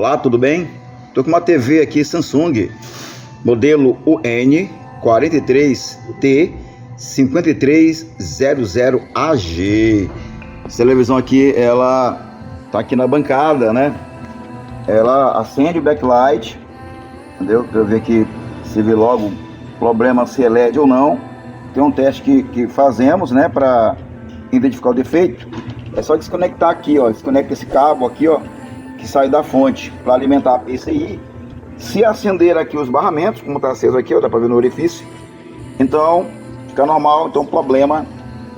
Olá, tudo bem? Estou com uma TV aqui Samsung, modelo UN43T 5300AG. Essa televisão aqui, ela tá aqui na bancada, né? Ela acende o backlight, entendeu? Para eu ver aqui se vê logo problema, se é LED ou não. Tem um teste que fazemos, né, para identificar o defeito. É só desconectar aqui, ó, desconecta esse cabo aqui, ó, que sai da fonte para alimentar a PCI. Se acender aqui os barramentos, como está aceso aqui, ó, dá para ver no orifício, então fica normal. Então o problema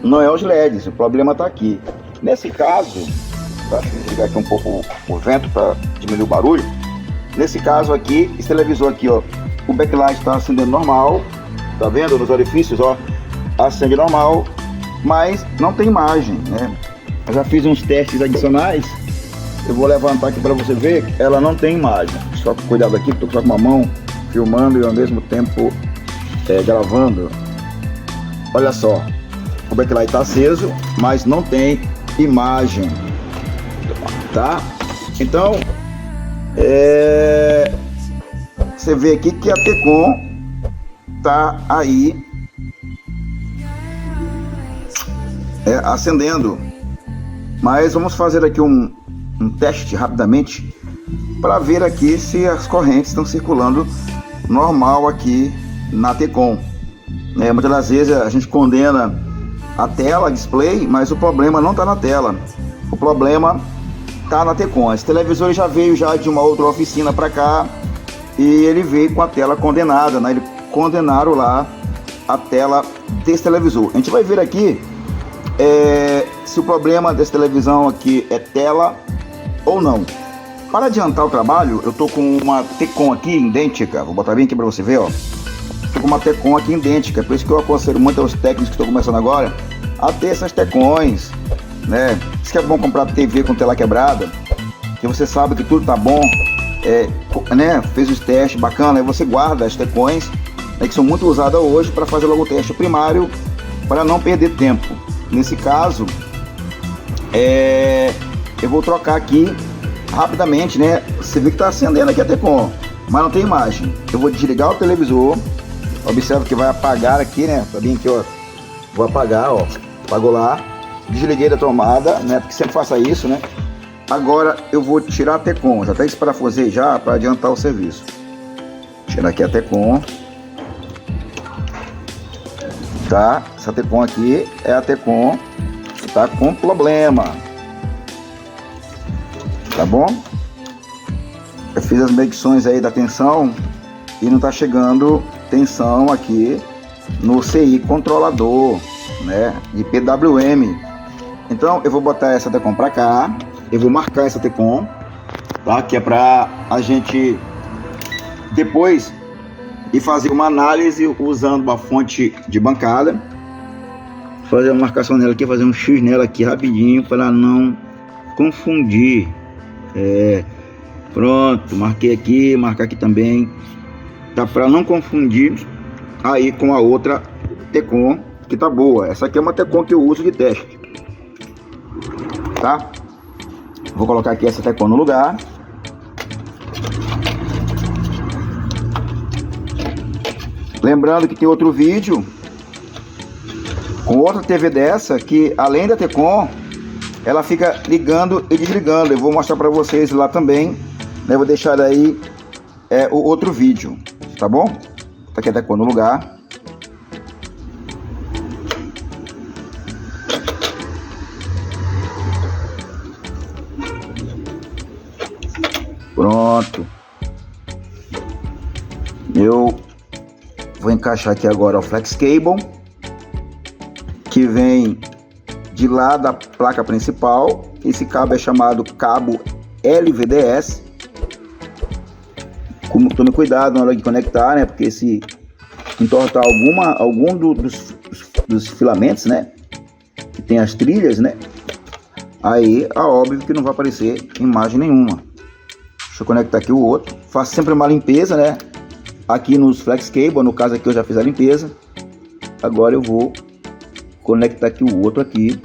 não é os LEDs, o problema está aqui. Nesse caso, tá, deixa eu desligar aqui um pouco o vento para diminuir o barulho. Nesse caso aqui, esse televisor aqui, ó, o backlight está acendendo normal, tá vendo nos orifícios, ó, acende normal, mas não tem imagem, né? Eu já fiz uns testes adicionais. Eu vou levantar aqui para você ver, ela não tem imagem. Só com cuidado aqui, estou só com uma mão filmando e ao mesmo tempo gravando. Olha só, o backlight está aceso, mas não tem imagem, tá? Então, você vê aqui que a Tecon tá aí acendendo. Mas vamos fazer aqui um teste rapidamente para ver aqui se as correntes estão circulando normal aqui na Tecon. Muitas das vezes a gente condena a tela, a display, mas o problema não está na tela, o problema está na Tecon. Esse televisor já veio já de uma outra oficina para cá e ele veio com a tela condenada, né? Eles condenaram lá a tela desse televisor. A gente vai ver aqui se o problema dessa televisão aqui é tela ou não. Para adiantar o trabalho, eu tô com uma Tecon aqui idêntica. Vou botar bem aqui para você ver, ó. Tô com uma Tecon aqui idêntica, por isso que eu aconselho muito aos técnicos que estão começando agora a ter essas Tecons, né? Isso que é bom comprar TV com tela quebrada, que você sabe que tudo tá bom, né? Fez os testes bacana, aí você guarda as Tecons, né, que são muito usadas hoje para fazer logo o teste primário, para não perder tempo. Nesse caso, eu vou trocar aqui rapidamente, né? Você vê que está acendendo aqui a Tecon, mas não tem imagem. Eu vou desligar o televisor. Observa que vai apagar aqui, né? Tá bem aqui, ó. Vou apagar, ó. Apagou lá. Desliguei da tomada, né? Porque sempre faça isso, né? Agora eu vou tirar a Tecon. Já até esparafusei já para adiantar o serviço. Tirar aqui a Tecon. Tá? Essa Tecon aqui é a Tecon que tá com problema. Tá bom? Eu fiz as medições aí da tensão e não tá chegando tensão aqui no CI controlador, né, de PWM. Então eu vou botar essa Tecon pra cá, eu vou marcar essa Tecon, tá, que é pra a gente depois ir fazer uma análise usando uma fonte de bancada, fazer uma marcação nela aqui, fazer um X nela aqui rapidinho para não confundir. Pronto, marquei aqui, marcar aqui também, tá, para não confundir aí com a outra Tecon que tá boa. Essa aqui é uma Tecon que eu uso de teste, tá? Vou colocar aqui essa Tecon no lugar. Lembrando que tem outro vídeo com outra TV dessa que, além da Tecon, ela fica ligando e desligando. Eu vou mostrar para vocês lá também, né? Vou deixar aí o outro vídeo, tá bom? Tá aqui a Tecon no lugar. Pronto. Eu vou encaixar aqui agora o flex cable, que vem de lá da placa principal. Esse cabo é chamado cabo LVDS. Tome cuidado na hora de conectar, né? Porque se entortar algum dos filamentos, né, que tem as trilhas, né, aí é óbvio que não vai aparecer imagem nenhuma. Deixa eu conectar aqui o outro. Faço sempre uma limpeza, né, aqui nos flex cable. No caso aqui eu já fiz a limpeza. Agora eu vou conectar aqui o outro aqui,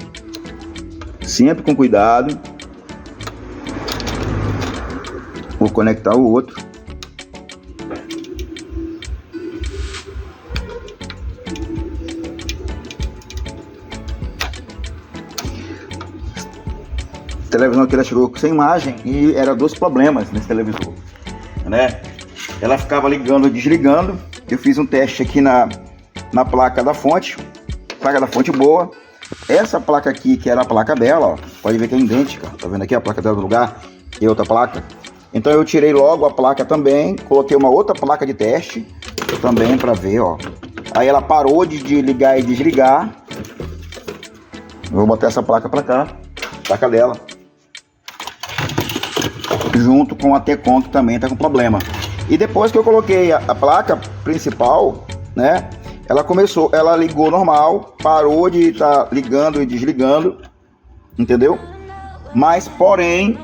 sempre com cuidado. Vou conectar o outro. A televisão aqui ela chegou sem imagem e era dois problemas nesse televisor, né? Ela ficava ligando e desligando. Eu fiz um teste aqui na placa da fonte boa. Essa placa aqui, que era a placa dela, ó, pode ver que é idêntica, tá vendo aqui a placa dela do lugar e outra placa. Então eu tirei logo a placa também, coloquei uma outra placa de teste também para ver, ó. Aí ela parou de ligar e desligar. Eu vou botar essa placa para cá, placa dela, junto com a Tecon, que também tá com problema. E depois que eu coloquei a placa principal, né, ela ligou normal, parou de estar ligando e desligando, entendeu? Mas porém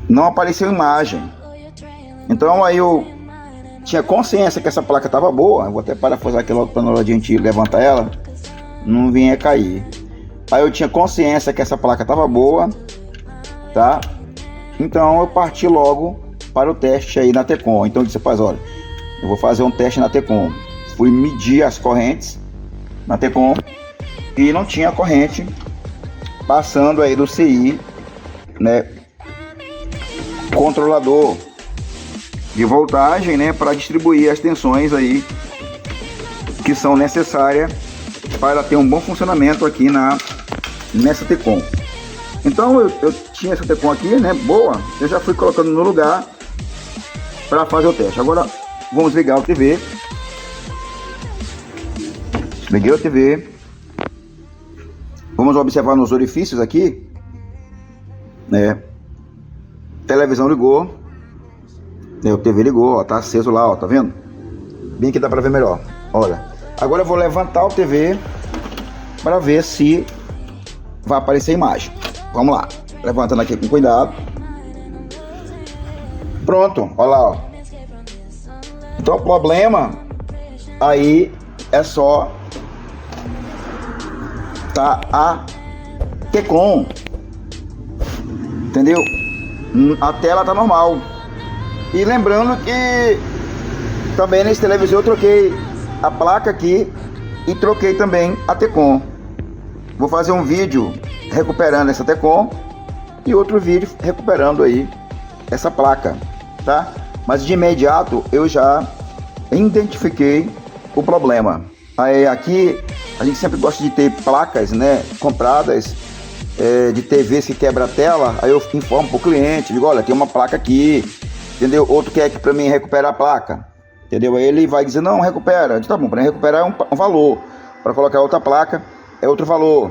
não apareceu imagem. Então aí eu tinha consciência que essa placa estava boa. Eu vou até parafusar aqui logo para na hora de a gente levantar ela não vinha cair. Aí eu tinha consciência que essa placa estava boa, tá? Então eu parti logo para o teste aí na Tecon. Então eu disse, rapaz, olha, eu vou fazer um teste na Tecon. Fui medir as correntes na Tecon e não tinha corrente passando aí do CI, né, controlador de voltagem, né, para distribuir as tensões aí que são necessárias para ter um bom funcionamento aqui nessa Tecon. Então eu tinha essa Tecon aqui, né, boa. Eu já fui colocando no lugar para fazer o teste. Agora vamos ligar a TV. Liguei a TV. Vamos observar nos orifícios aqui, né? Televisão ligou, né? O TV ligou, ó, tá aceso lá, ó, tá vendo? Bem que dá para ver melhor. Olha. Agora eu vou levantar o TV para ver se vai aparecer a imagem. Vamos lá, levantando aqui com cuidado. Pronto, olha lá, ó. Então o problema aí é só tá a Tecon, entendeu? A tela tá normal. E lembrando que também nesse televisor eu troquei a placa aqui e troquei também a Tecon. Vou fazer um vídeo recuperando essa Tecon e outro vídeo recuperando aí essa placa, tá? Mas de imediato eu já identifiquei o problema. Aí aqui a gente sempre gosta de ter placas, né, compradas de TVs que quebra a tela. Aí eu informo pro cliente, digo, olha, tem uma placa aqui, entendeu? Outro quer que para mim recuperar a placa, entendeu? Aí ele vai dizer, não, recupera. Eu digo, tá bom, para recuperar é um valor, para colocar outra placa é outro valor.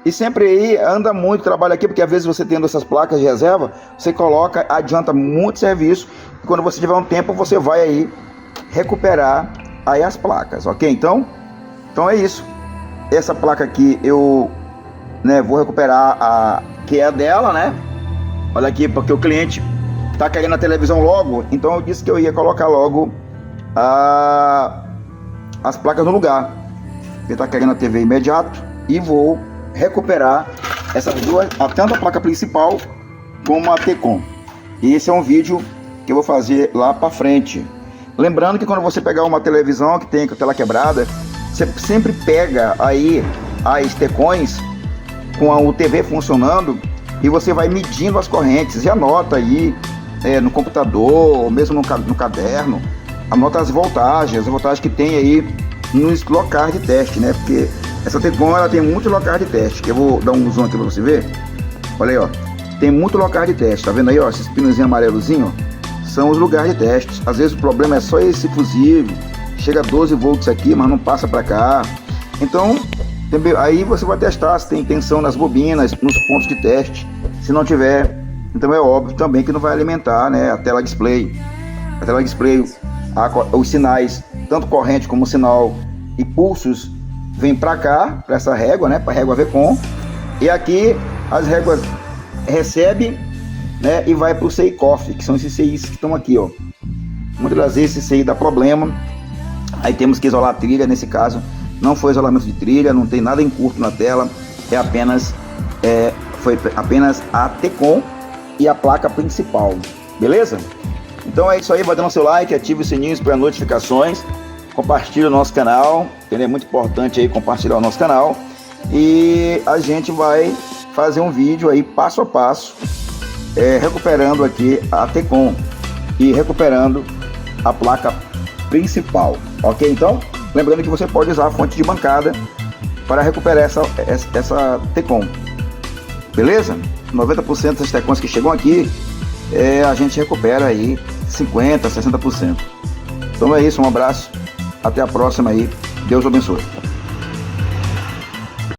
E sempre aí anda muito trabalho aqui, porque às vezes você tendo essas placas de reserva, você coloca, adianta muito serviço, e quando você tiver um tempo, você vai aí recuperar aí as placas, ok? Então é isso. Essa placa aqui eu, né, vou recuperar a que é a dela, né? Olha aqui, porque o cliente tá querendo a televisão logo, então eu disse que eu ia colocar logo as placas no lugar. Ele tá querendo a TV imediato e vou recuperar essas duas, tanto a placa principal como a Tecon. E esse é um vídeo que eu vou fazer lá para frente. Lembrando que quando você pegar uma televisão que tem a tela quebrada, você sempre pega aí as Tecons com a TV funcionando e você vai medindo as correntes e anota aí no computador ou mesmo no caderno, anota as voltagens que tem aí nos locais de teste, né? Porque essa Tecon ela tem muitos locais de teste, que eu vou dar um zoom aqui para você ver. Olha aí, ó, tem muito local de teste, tá vendo aí, ó, esses pinozinhos amarelozinhos, são os lugares de teste. Às vezes o problema é só esse fusível, chega a 12 volts aqui, mas não passa para cá. Então, aí você vai testar se tem tensão nas bobinas, nos pontos de teste. Se não tiver, então é óbvio também que não vai alimentar, né, a tela display. A tela display, os sinais, tanto corrente como sinal e pulsos, vem para cá, para essa régua, né, para a régua Vcon. E aqui as réguas recebe, né, e vai para o CI Coffee, que são esses CIs que estão aqui, ó. Muitas das vezes esse CI dá problema, aí temos que isolar a trilha. Nesse caso não foi isolamento de trilha, não tem nada em curto na tela, foi apenas a Tecon e a placa principal, beleza? Então é isso aí, vai dando seu like, ative o sininho para notificações, compartilhe o nosso canal, é muito importante aí compartilhar o nosso canal, e a gente vai fazer um vídeo aí passo a passo, recuperando aqui a T-Com e recuperando a placa principal, ok? Então, lembrando que você pode usar a fonte de bancada para recuperar essa T-Com, beleza? 90% das T-Cons que chegam aqui, a gente recupera aí 50%, 60%. Então é isso, um abraço, até a próxima aí, Deus abençoe.